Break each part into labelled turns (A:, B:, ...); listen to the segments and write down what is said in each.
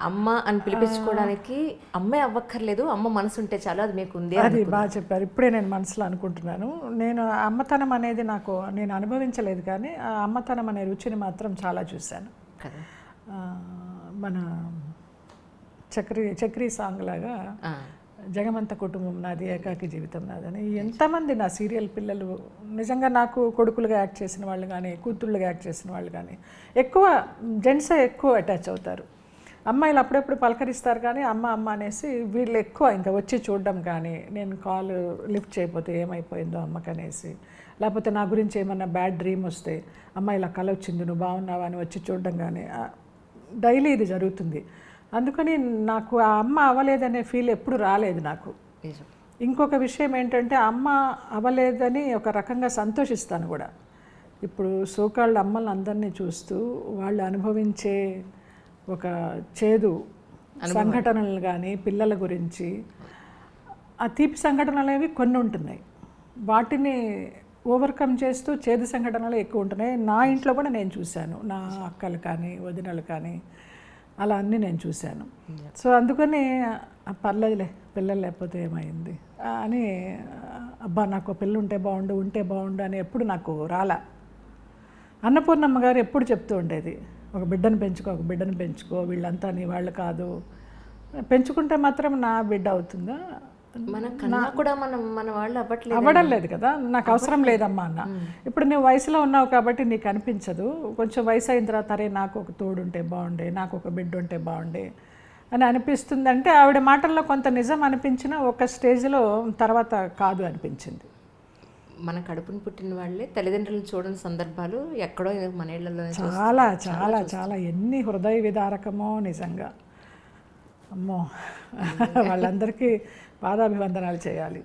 A: అమ్మ అని పిలిపించుకోవడానికి అమ్మే అవ్వక్కర్లేదు, అమ్మ మనసు ఉంటే చాలు, అది మీకు ఉంది.
B: అది బాగా చెప్పారు. ఇప్పుడే నేను మనసులో అనుకుంటున్నాను. నేను అమ్మతనం అనేది నేను అనుభవించలేదు, కానీ ఆ అమ్మతనం అనే రుచిని మాత్రం చాలా చూశాను
A: కదా.
B: మన చక్రీ సాంగ్ లాగా జగమంత కుటుంబం నాది, ఏకాకి జీవితం నాదని ఎంతమంది నా సీరియల్ పిల్లలు నిజంగా నాకు కొడుకులుగా యాక్ట్ చేసిన వాళ్ళు కానీ కూతుళ్ళుగా యాక్ట్ చేసిన వాళ్ళు కానీ ఎక్కువ జెంట్సే ఎక్కువ అటాచ్ అవుతారు. అమ్మాయిలు అప్పుడప్పుడు పలకరిస్తారు కానీ అమ్మ అమ్మ అనేసి వీళ్ళు ఎక్కువ ఇంకా వచ్చి చూడడం కానీ, నేను కాల్ లిఫ్ట్ చేయకపోతే ఏమైపోయిందో అమ్మకనేసి, లేకపోతే నా గురించి ఏమన్నా బ్యాడ్ డ్రీమ్ వస్తే అమ్మ ఇలా కల వచ్చింది నువ్వు బాగున్నావా అని వచ్చి చూడడం కానీ డైలీ ఇది జరుగుతుంది. అందుకని నాకు ఆ అమ్మ అవ్వలేదనే ఫీల్ ఎప్పుడు రాలేదు నాకు. ఇంకొక విషయం ఏంటంటే అమ్మ అవ్వలేదని ఒక రకంగా సంతోషిస్తాను కూడా. ఇప్పుడు సోకాళ్ళ అమ్మల్ని అందరినీ చూస్తూ వాళ్ళు అనుభవించే ఒక చేదు సంఘటనలు కానీ పిల్లల గురించి ఆ తీపి సంఘటనలు అనేవి కొన్ని ఉంటున్నాయి, వాటిని ఓవర్కమ్ చేస్తూ చేదు సంఘటనలు ఎక్కువ ఉంటున్నాయి. నా ఇంట్లో కూడా నేను చూశాను, నా అక్కలు కానీ వదినలు కానీ అలా అన్నీ నేను చూశాను. సో అందుకని పర్లేదులే పిల్లలు లేకపోతే ఏమైంది అని అబ్బా నాకు పిల్ల ఉంటే బాగుండు అని ఎప్పుడు నాకు రాలా. అన్నపూర్ణమ్మ గారు ఎప్పుడు చెప్తూ ఉండేది, ఒక బిడ్డను పెంచుకో వీళ్ళంతా నీ వాళ్ళు కాదు, పెంచుకుంటే మాత్రం నా బిడ్డ అవుతుందా,
A: కూడా మన వాళ్ళు
B: అవ్వడం లేదు కదా, నాకు అవసరం లేదమ్మా అన్న. ఇప్పుడు నువ్వు వయసులో ఉన్నావు కాబట్టి నీకు అనిపించదు, కొంచెం వయసు అయిన తర్వాత అరే నాకు ఒక తోడు ఉంటే బాగుండే, నాకు ఒక బిడ్డ ఉంటే బాగుండే అని అనిపిస్తుంది. అంటే ఆవిడ మాటల్లో కొంత నిజం అనిపించినా ఒక స్టేజ్లో తర్వాత కాదు అనిపించింది.
A: మన కడుపును పుట్టిన వాళ్ళే తల్లిదండ్రులను చూడని సందర్భాలు ఎక్కడో మన ఇళ్లలో
B: చాలా చాలా చాలా ఎన్ని హృదయ విదారకమో నిజంగా. అమ్మో వాళ్ళందరికీ పాదాభివందనాలు చేయాలి.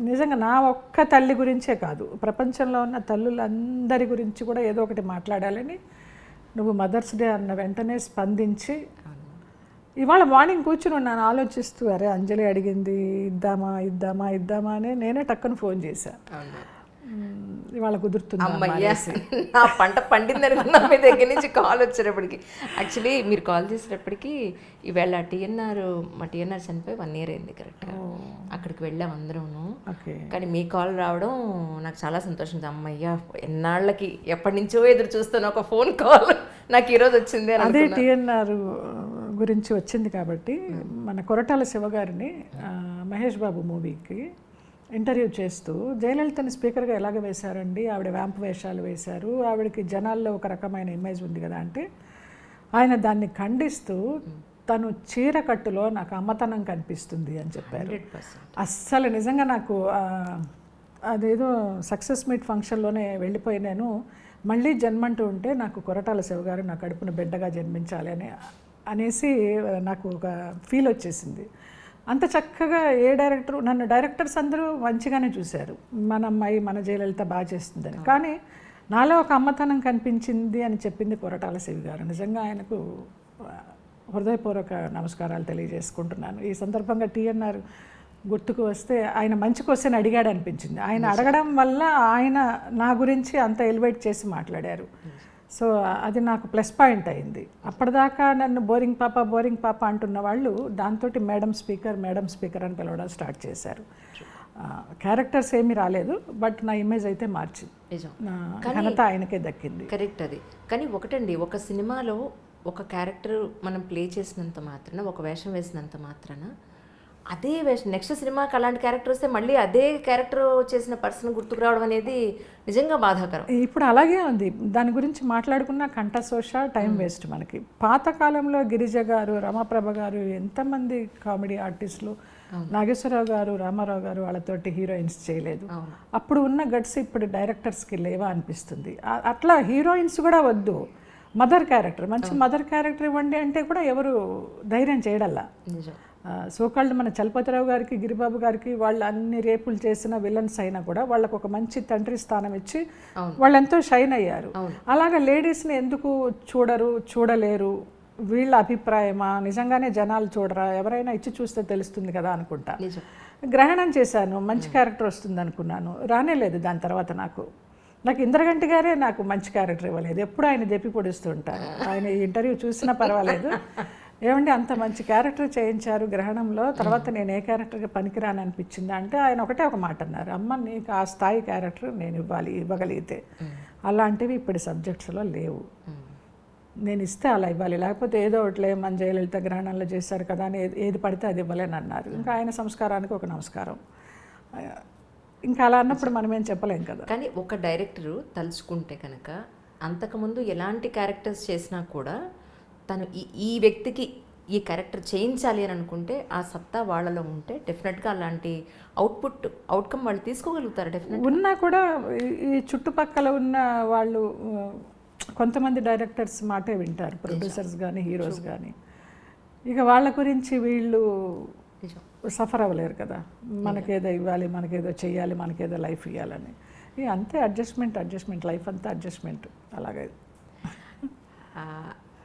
B: నిజంగా నా ఒక్క తల్లి గురించే కాదు, ప్రపంచంలో ఉన్న తల్లులందరి గురించి కూడా ఏదో ఒకటి మాట్లాడాలని నువ్వు మదర్స్ డే అన్న వెంటనే స్పందించి, ఇవాళ మార్నింగ్ కూర్చుని ఉన్నాను ఆలోచిస్తూ, అరే అంజలి అడిగింది ఇద్దామా అని నేనే టక్కును ఫోన్ చేశాను. ఇవాళ కుదురుతుంది,
A: నా పంట పండింది అనుకున్నా మీ దగ్గర నుంచి కాల్ వచ్చేటప్పటికి. యాక్చువల్లీ మీరు కాల్ చేసేటప్పటికి ఈవేళ మా టీఎన్ఆర్ చనిపోయి 1 year అయింది కరెక్ట్గా. అక్కడికి వెళ్ళాం అందరం. కానీ మీ కాల్ రావడం నాకు చాలా సంతోషం. అమ్మయ్య ఎన్నాళ్ళకి ఎప్పటి నుంచో ఎదురు చూస్తాను ఒక ఫోన్ కాల్ నాకు ఈరోజు వచ్చింది.
B: అదే టీఎన్ఆర్ గురించి వచ్చింది కాబట్టి మన కొరటాల శివగారిని మహేష్ బాబు మూవీకి ఇంటర్వ్యూ చేస్తూ జయలలితని స్పీకర్గా ఎలాగ వేశారండి, ఆవిడ వ్యాంప్ వేషాలు వేశారు, ఆవిడకి జనాల్లో ఒక రకమైన ఇమేజ్ ఉంది కదా అంటే, ఆయన దాన్ని ఖండిస్తూ తను చీర కట్టులో నాకు అమ్మతనం కనిపిస్తుంది అని చెప్పారు. అస్సలు నిజంగా నాకు అదేదో సక్సెస్ మీట్ ఫంక్షన్లోనే వెళ్ళిపోయి నేను మళ్ళీ జన్మంటూ ఉంటే నాకు కొరటాల శివగారు నా కడుపున బిడ్డగా జన్మించాలి అనేసి నాకు ఒక ఫీల్ వచ్చేసింది. అంత చక్కగా నన్ను డైరెక్టర్స్ అందరూ మంచిగానే చూశారు, మన అమ్మాయి మన జయలలిత బాగా చేస్తుందని. కానీ నాలో ఒక అమ్మతనం కనిపించింది అని చెప్పింది కొరటాల శివ గారు. నిజంగా ఆయనకు హృదయపూర్వక నమస్కారాలు తెలియజేసుకుంటున్నాను. ఈ సందర్భంగా టీఎన్ఆర్ గుర్తుకు వస్తే ఆయన మంచి క్వశ్చన్ అడిగాడు అనిపించింది. ఆయన అడగడం వల్ల ఆయన నా గురించి అంత ఎలివేట్ చేసి మాట్లాడారు. సో అది నాకు ప్లస్ పాయింట్ అయింది. అప్పటిదాకా నన్ను బోరింగ్ పాప అంటున్న వాళ్ళు దాంతో మేడం స్పీకర్ అని పిలవడం స్టార్ట్ చేశారు. క్యారెక్టర్స్ ఏమీ రాలేదు, బట్ నా ఇమేజ్ అయితే మార్చింది, నా ఘనత ఆయనకే దక్కింది.
A: కరెక్ట్ అది. కానీ ఒకటండి, ఒక సినిమాలో ఒక క్యారెక్టర్ మనం ప్లే చేసినంత మాత్రాన, ఒక వేషం వేసినంత మాత్రాన అదే వేషం నెక్స్ట్ సినిమాకి అలాంటి క్యారెక్టర్ వస్తే మళ్ళీ అదే క్యారెక్టర్ చేసిన పర్సన్ గుర్తుకు రావడం అనేది నిజంగా బాధాకరం.
B: ఇప్పుడు అలాగే ఉంది. దాని గురించి మాట్లాడుకున్న కంఠశోష, టైం వేస్ట్ మనకి. పాతకాలంలో గిరిజ గారు, రమాప్రభ గారు, ఎంతమంది కామెడీ ఆర్టిస్టులు, నాగేశ్వరరావు గారు, రామారావు గారు వాళ్ళతోటి హీరోయిన్స్ చేయలేదు. అప్పుడు ఉన్న గట్స్ ఇప్పుడు డైరెక్టర్స్కి లేవా అనిపిస్తుంది. అట్లా హీరోయిన్స్ కూడా వద్దు, మదర్ క్యారెక్టర్, మంచి మదర్ క్యారెక్టర్ ఇవ్వండి అంటే కూడా ఎవరు ధైర్యం చేయడల్లా. సోకాళ్ళు మన చలపతిరావు గారికి, గిరిబాబు గారికి వాళ్ళు అన్ని రేపులు చేసిన విలన్స్ అయినా కూడా వాళ్ళకు ఒక మంచి తండ్రి స్థానం ఇచ్చి వాళ్ళు ఎంతో షైన్ అయ్యారు. అలాగా లేడీస్ని ఎందుకు చూడలేరు, వీళ్ళ అభిప్రాయమా, నిజంగానే జనాలు చూడరా, ఎవరైనా ఇచ్చి చూస్తే తెలుస్తుంది కదా అనుకుంటా. గ్రహణం చేశాను, మంచి క్యారెక్టర్ వస్తుంది అనుకున్నాను, రానేలేదు. దాని తర్వాత నాకు ఇంద్రగంటి గారే నాకు మంచి క్యారెక్టర్ ఇవ్వలేదు. ఎప్పుడు ఆయన దెప్పి పొడుస్తూ ఉంటారు. ఆయన ఇంటర్వ్యూ చూసినా పర్వాలేదు, ఏమండి అంత మంచి క్యారెక్టర్ చేయించారు గ్రహణంలో, తర్వాత నేను ఏ క్యారెక్టర్కి పనికిరాని అనిపించింది అంటే ఆయన ఒక మాట అన్నారు, అమ్మ నీకు ఆ స్థాయి క్యారెక్టర్ నేను ఇవ్వగలిగితే, అలాంటివి ఇప్పుడు సబ్జెక్ట్స్లో లేవు, నేను ఇస్తే అలా ఇవ్వాలి, లేకపోతే ఏదో ఒకటిలే మన జయలలిత గ్రహణంలో చేశారు కదా అని ఏది పడితే అది ఇవ్వలేని అన్నారు. ఇంకా ఆయన సంస్కారానికి ఒక నమస్కారం. ఇంకా అలా అన్నప్పుడు మనం ఏం చెప్పలేం కదా.
A: కానీ ఒక డైరెక్టరు తలుచుకుంటే కనుక అంతకుముందు ఎలాంటి క్యారెక్టర్స్ చేసినా కూడా తను ఈ వ్యక్తికి ఈ క్యారెక్టర్ చేయించాలి అని అనుకుంటే ఆ సత్తా వాళ్ళలో ఉంటే డెఫినెట్గా అలాంటి అవుట్కమ్ వాళ్ళు తీసుకోగలుగుతారు. డెఫినెట్
B: ఉన్నా కూడా ఈ చుట్టుపక్కల ఉన్న వాళ్ళు కొంతమంది డైరెక్టర్స్ మాటే వింటారు, ప్రొడ్యూసర్స్ కానీ హీరోస్ కానీ. ఇక వాళ్ళ గురించి వీళ్ళు సఫర్ అవ్వలేరు కదా, మనకేదో ఇవ్వాలి, మనకేదో చెయ్యాలి, మనకేదో లైఫ్ ఇవ్వాలని. ఇక అంతే, అడ్జస్ట్మెంట్ లైఫ్ అంతా అడ్జస్ట్మెంట్ అలాగే.